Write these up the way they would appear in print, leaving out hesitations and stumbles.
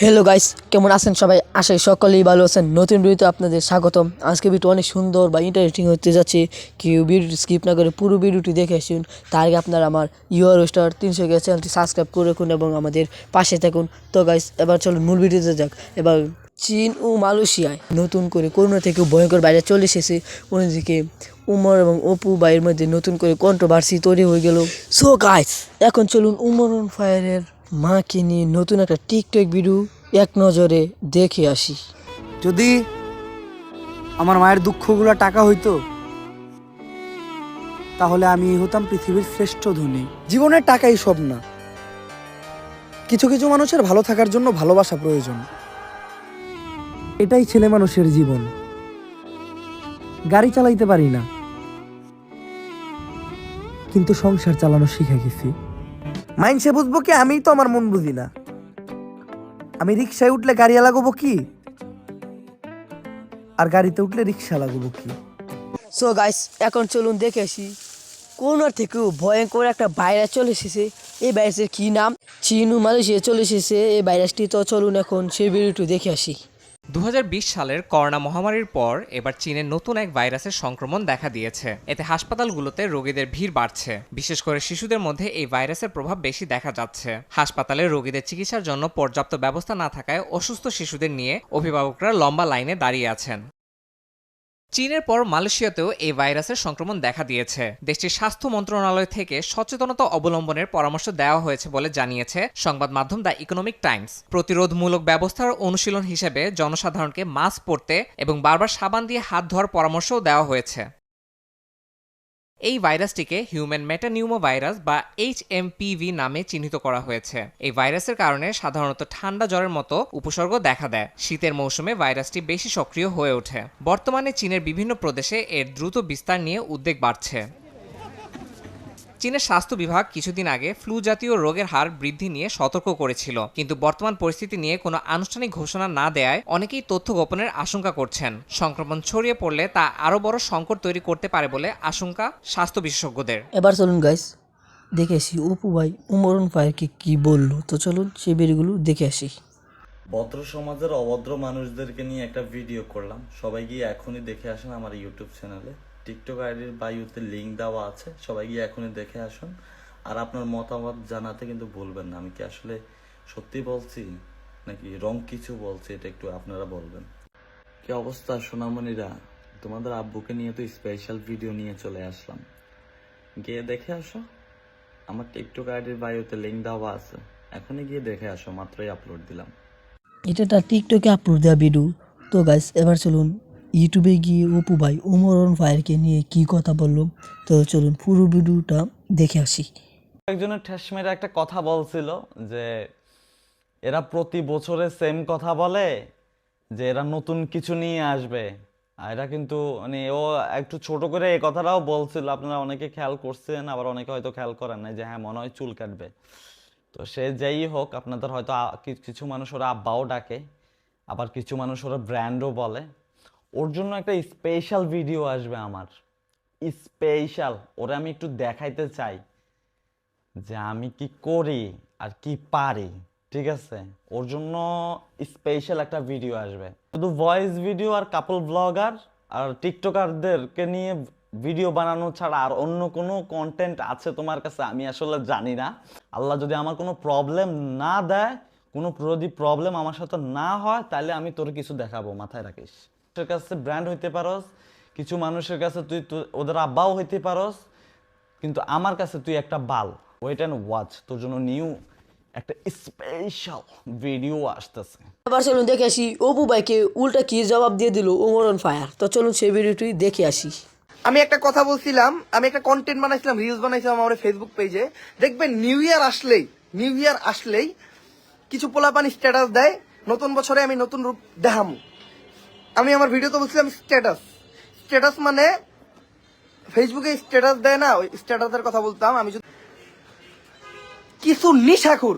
Hello guys, কেমন আছেন সবাই? আশাই সকলেই ভালো আছেন। নতুন ভিডিওতে আপনাদের স্বাগতম। আজকে ভিডিও অনেক সুন্দর বা ইন্টারেস্টিং হতে যাচ্ছে। কেউ ভিডিওটি স্কিপ না করে পুরো ভিডিওটি দেখে আসুন। তার আগে আপনারা আমার ইউআর স্টার 300 কে চ্যানেলটি সাবস্ক্রাইব করে রাখুন এবং আমাদের পাশে থাকুন। তো গাইস, এবার চলুন মূল ভিডিওতে যাক। এবার চীন ও মালয়েশিয়ায় নতুন করে করোনা থেকে ভয়ঙ্কর বাইরে চলে এসেছে। অন্যদিকে উমর এবং অপু ভাইয়ের মধ্যে নতুন করে কন্ট্রোভার্সি তৈরি হয়ে গেল। সো গাইস, এখন চলুন উমর ফায়ারের মাকে নিয়ে নতুন একটা টিকটক ভিডিও এক নজরে দেখে আসি। যদি আমার মায়ের দুঃখগুলো টাকা হইতো তাহলে আমি হতাম পৃথিবীর শ্রেষ্ঠ ধনী। জীবনের টাকাই সব না, কিছু কিছু মানুষের ভালো থাকার জন্য ভালোবাসা প্রয়োজন। এটাই ছেলে মানুষের জীবন। গাড়ি চালাইতে পারি না, কিন্তু সংসার চালানো শিখে গেছি। মাইনসে বুঝবো কি, আমিই তো আমার মন বুঝি না। আমি রিক্সায় উঠলে গাড়ি লাগাবো কি, আর গাড়িতে উঠলে রিক্সা লাগাবো কি? সো গাইস, এখন চলুন দেখে আসি করোনার থেকেও ভয়ঙ্কর একটা ভাইরাস চলে এসেছে। এই ভাইরাসের কী নাম? চীন ও মালয়েশিয়া চলে এসেছে এই ভাইরাসটি। তো চলুন এখন সেই ভিডিওটি দেখে আসি। 2020 সালের করোনা মহামারীর পর এবার চীনে নতুন এক ভাইরাসের সংক্রমণ দেখা দিয়েছে। এতে হাসপাতালগুলোতে রোগীদের ভিড় বাড়ছে। বিশেষ করে শিশুদের মধ্যে এই ভাইরাসের প্রভাব বেশি দেখা যাচ্ছে। হাসপাতালে রোগীদের চিকিৎসার জন্য পর্যাপ্ত ব্যবস্থা না থাকায় অসুস্থ শিশুদের নিয়ে অভিভাবকরা লম্বা লাইনে দাঁড়িয়ে আছেন। চীনের পর মালয়েশিয়াতেও এই ভাইরাসের সংক্রমণ দেখা দিয়েছে। দেশটির স্বাস্থ্য মন্ত্রণালয় থেকে সচেতনতা অবলম্বনের পরামর্শ দেওয়া হয়েছে বলে জানিয়েছে সংবাদ মাধ্যম দ্য ইকোনমিক টাইমস। প্রতিরোধমূলক ব্যবস্থার অনুশীলন হিসেবে জনসাধারণকে মাস্ক পরতে এবং বারবার সাবান দিয়ে হাত ধোয়ার পরামর্শও দেওয়া হয়েছে। এই ভাইরাসটিকে হিউম্যান মেটানিউমো ভাইরাস বা HMPV নামে চিহ্নিত করা হয়েছে। এই ভাইরাসের কারণে সাধারণত ঠান্ডা জ্বরের মতো উপসর্গ দেখা দেয়। শীতের মৌসুমে ভাইরাসটি বেশি সক্রিয় হয়ে ওঠে। বর্তমানে চীনের বিভিন্ন প্রদেশে এর দ্রুত বিস্তার নিয়ে উদ্বেগ বাড়ছে। চীনের স্বাস্থ্য বিভাগ কিছুদিন আগে ফ্লু জাতীয় রোগের হার বৃদ্ধি নিয়ে সতর্ক করেছিল, কিন্তু বর্তমান পরিস্থিতি নিয়ে কোনো আনুষ্ঠানিক ঘোষণা না দেয়ায় অনেকেই তথ্য গোপনের আশঙ্কা করছেন। সংক্রমণ ছড়িয়ে পড়লে তা আরও বড় সংকট তৈরি করতে পারে বলে আশঙ্কা স্বাস্থ্য বিশেষজ্ঞদের। এবার চলুন গাইস দেখে আসি অপু ভাই উমর ফায়ারকে কি বললো। তো চলুন সেই ভিডিওগুলো দেখে আসি। ভদ্র সমাজের অভদ্র মানুষদেরকে নিয়ে একটা ভিডিও করলাম। সবাই গিয়ে এখনই দেখে আসুন আমার ইউটিউব চ্যানেলে। টিকটক আইডির বায়োতে লিঙ্ক দেওয়া আছে, সবাই গিয়ে এখনই দেখে আসুন। আর আপনার মতামত জানাতে কিন্তু ভুলবেন না। আমি কি আসলে সত্যি বলছি নাকি রং কিছু বলছি, এটা একটু আপনারা বলবেন। কি অবস্থা সোনামণিরা? তোমাদের আব্বুকে নিয়ে তো স্পেশাল ভিডিও নিয়ে চলে আসলাম, গিয়ে দেখে আসো। আমার টিকটক আইডির বায়োতে লিঙ্ক দেওয়া আছে, এখনই গিয়ে দেখে আসো, মাত্রই আপলোড দিলাম। এটা একটা টিকটকে আপলোড দেওয়া ভিডিও। তো গাইস, এবার চলুন ইউটিউবে গিয়ে অপু ভাই উমর ফায়ারকে নিয়ে কি কথা বললো। তো চলুন পুরো ভিডিওটা দেখে আসি। একজনের ঠেস মেরে একটা কথা বলছিল যে এরা প্রতি বছরে সেম কথা বলে, যে এরা নতুন কিছু নিয়ে আসবে। আর এরা কিন্তু মানে ও একটু ছোট করে এই কথাটাও বলছিল, আপনারা অনেকে খেয়াল করছেন, আবার অনেকে হয়তো খেয়াল করেন না, যে হ্যাঁ মনে হয় চুল কাটবে। তো সে যেই হোক, আপনাদের হয়তো কিছু মানুষ ওরা আব্বাও ডাকে, আবার কিছু মানুষ ওরা ব্র্যান্ডও বলে। ওর জন্য একটা স্পেশাল ভিডিও আসবে আমার, স্পেশাল। ওরা আমি একটু দেখাইতে চাই যে আমি কি করি আর কি পারি, ঠিক আছে? ওর জন্য স্পেশাল একটা ভিডিও আসবে। শুধু ভয়েস ভিডিও আর কাপল ব্লগার আর টিকটকারদেরকে নিয়ে ভিডিও বানানো ছাড়া আর অন্য কোনো কন্টেন্ট আছে তোমার কাছে আমি আসলে জানি না। আল্লাহ যদি আমার কোনো প্রবলেম না দেয়, কোনো যদি প্রবলেম আমার সাথে না হয়, তাহলে আমি তোর কিছু দেখাবো, মাথায় রাখিস। তোর কাছে ব্র্যান্ড হইতে পারস, কিছু মানুষের কাছে তুই ওদের আব্বাও হইতে পারস, কিন্তু আমার কাছে তুই একটা বাল। ওয়েট অ্যান্ড ওয়াচ, তোর জন্য নিউ একটা স্পেশাল ভিডিও আসতেছে। এবার চলুন দেখে আসি অপু ভাইকে উল্টা কি জবাব দিয়ে দিল উমর ফায়ার। তো চলুন সেই ভিডিওটি দেখে আসি। আমি একটা কথা বলছিলাম, আমি একটা কন্টেন্ট বানাইছিলাম, রিলস বানাইছিলাম আমার ফেসবুক পেজে। দেখবেন নিউ ইয়ার আসলেই কিছু পোলাপানি স্ট্যাটাস দেয়, নতুন বছরে আমি নতুন রূপ দেখামু। আমি আমার ভিডিওতে বলছিলাম স্ট্যাটাস মানে ফেসবুকে স্ট্যাটাস দেয় না, ওই স্ট্যাটাসের কথা বলতাম। আমি কিছু নিশাখুর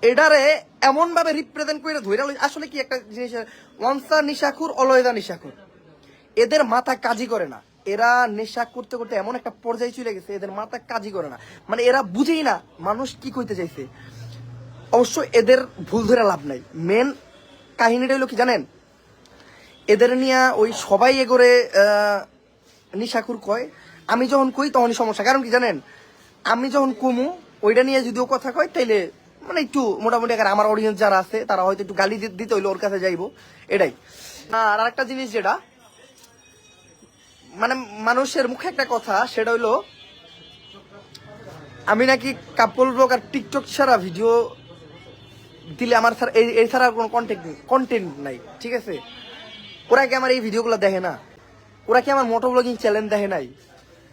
এটারে এমন ভাবে রিপ্রেজেন্ট করে ধরে, আসলে কি একটা জিনিস, ওয়ান্সা নিশাখুর অলয়দা নিশাখুর, এদের মাথা কাজই করে না। এরা নেশা করতে করতে এমন একটা পর্যায়ে চলে গেছে, এদের মাথা কাজই করে না। মানে এরা বুঝেই না মানুষ কি কইতে চাইছে। অবশ্য এদের ভুল ধরে লাভ নাই। মেন কাহিনীটা হলো কি জানেন, এদের নিয়ে ওই সবাই এগোরে নিশাকুর কয়, আমি যখন কই তখনই সমস্যা। কারণ কি জানেন, আমি যখন কমু ওইটা নিয়ে যদিও কথা কয় তাইলে মানে একটু মোটামুটি আমার অডিয়েন্স যারা আছে তারা হয়তো একটু গালি দিতে হইলে ওর কাছে যাইবো, এটাই। আর আরেকটা জিনিস যেটা মানে মানুষের মুখে একটা কথা, সেটা হইলো আমি নাকি কাপল ব্লগ আর টিকটক ছাড়া ভিডিও দিলে আমার এই ছাড়া কোনো কন্টেন্ট নাই, ঠিক আছে? ওরা কি আমার এই ভিডিওগুলো দেখে না? ওরা কি আমার মোটো ব্লগিং চ্যালেঞ্জ দেখে নাই?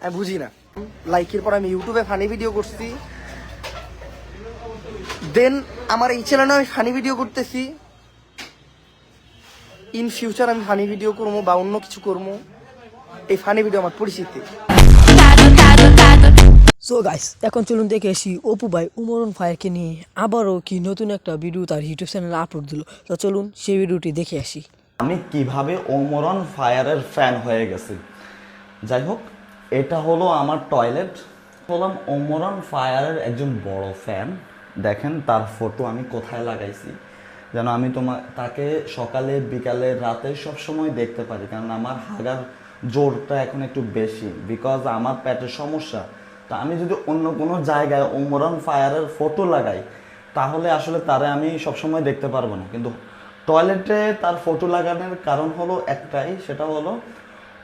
আমি বুঝি না। লাইকের পর আমি ইউটিউবে ফানি ভিডিও করছি, দেন আমার এই চ্যানেলে আমি ফানি ভিডিও করতেছি, ইন ফিউচার আমি ফানি ভিডিও করবো বা অন্য কিছু করবো। এই ফানি ভিডিও আমার পরিচিতি। সো গাইস, এখন চলুন দেখে আসি অপু ভাই উমরন ফায়ারকে নিয়ে আবারও কি নতুন একটা ভিডিও তার ইউটিউব চ্যানেলে আপলোড দিল। তো চলুন সেই ভিডিওটি দেখে আসি। আমি কিভাবে ওমরন ফায়ারের ফ্যান হয়ে গেছি। যাই হোক, এটা হলো আমার টয়লেট। বললাম ওমরন ফায়ারের একজন বড় ফ্যান। দেখেন তার ফটো আমি কোথায় লাগাইছি, যেন আমি তাকে সকালে বিকালে রাতে সব সময় দেখতে পারি। কারণ আমার হাগার জোরটা এখন একটু বেশি, বিকজ আমার পেটের সমস্যা। তা আমি যদি অন্য কোনো জায়গায় ওমরন ফায়ারের ফটো লাগাই তাহলে আসলে তারে আমি সবসময় দেখতে পারবো না। কিন্তু টয়লেটে তার ফটো লাগানোর কারণ হলো একটাই, সেটা হলো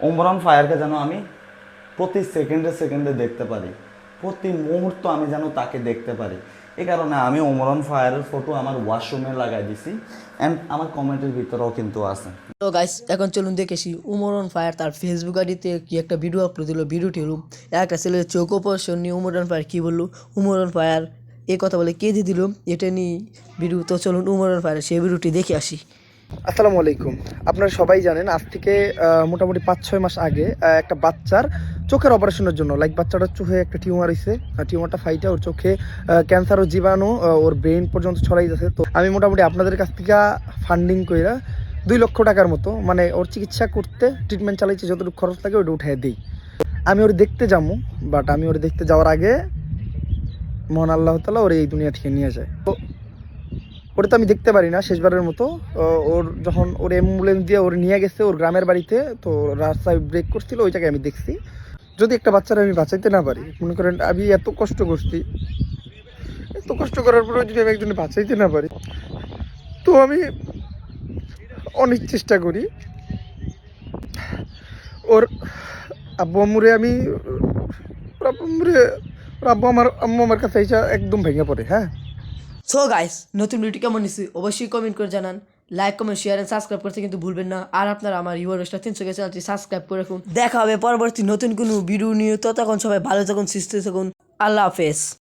ওমরন ফায়ারকে যেন আমি প্রতি সেকেন্ডে দেখতে পারি, প্রতি মুহূর্ত আমি যেন তাকে দেখতে পারি। এই কারণে আমি ওমরন ফায়ারের ফটো আমার ওয়াশরুমে লাগাই দিছি, অ্যান্ড আমার কমেন্টের ভিতরেও কিন্তু আছে। তো গাইস, এখন চলুন দেখেছি উমরন ফায়ার তার ফেসবুক আইডিতে কি একটা ভিডিও আপলোড দিল। ভিডিওটি হলো একটা ছেলের চোখ অপারেশন নিয়ে উমরন ফায়ার কি বললো, উমরন ফায়ার এই কথা বলে কে দিয়ে দিল, এটা নিয়ে ভিডিও। তো চলুন উমরন ফায়ার সেই ভিডিওটি দেখে আসি। আসসালামু আলাইকুম। আপনারা সবাই জানেন আজ থেকে মোটামুটি 5-6 মাস আগে একটা বাচ্চার চোখের অপারেশনের জন্য বাচ্চাটার চোখে একটা টিউমার হয়েছে। টিউমারটা ফাইটে ওর চোখে ক্যান্সার ও জীবাণু ওর ব্রেন পর্যন্ত ছড়াই যাচ্ছে। তো আমি মোটামুটি আপনাদের কাছ থেকে ফান্ডিং কইরা 2 লক্ষ টাকার মতো মানে ওর চিকিৎসা করতে ট্রিটমেন্ট চালাইছি, যতটুকু খরচ লাগে ওটা উঠাই দিই। আমি ওর দেখতে যাবো, বাট আমি ওর দেখতে যাওয়ার আগে মহান আল্লাহ তাআলা ওর এই দুনিয়া থেকে নিয়ে যায়। তো ওটা তো আমি দেখতে পারি না শেষবারের মতো। ওর যখন ওর অ্যাম্বুলেন্স দিয়ে ওর নিয়ে গেছে ওর গ্রামের বাড়িতে, তো রাস্তায় ব্রেক করছিল, ওই জায়গায় আমি দেখছি। যদি একটা বাচ্চারা আমি বাঁচাইতে না পারি, মনে করেন আমি এত কষ্ট করছি, এত কষ্ট করার পরেও যদি আমি একজনে বাঁচাইতে না পারি, তো আমি অনেক চেষ্টা করি ওর আব্বু আম্মুরে আমি আম্মু আমার কাছে এসে একদম ভেঙে পড়ে। হ্যাঁ, সো গাইস, নতুন ভিডিও কেমন নিচ্ছি অবশ্যই কমেন্ট করে জানান। Like, comment, share and subscribe করতে কিন্তু ভুলবেন না। আর আপনারা আমার ইউআরএসটা 300 কে চ্যানেলটি সাবস্ক্রাইব করে রাখুন। দেখা হবে পরবর্তী নতুন কোনো ভিডিও নিয়ে। ততক্ষণ সবাই ভালো থাকুন, সুস্থ থাকুন। আল্লাহ হাফেজ।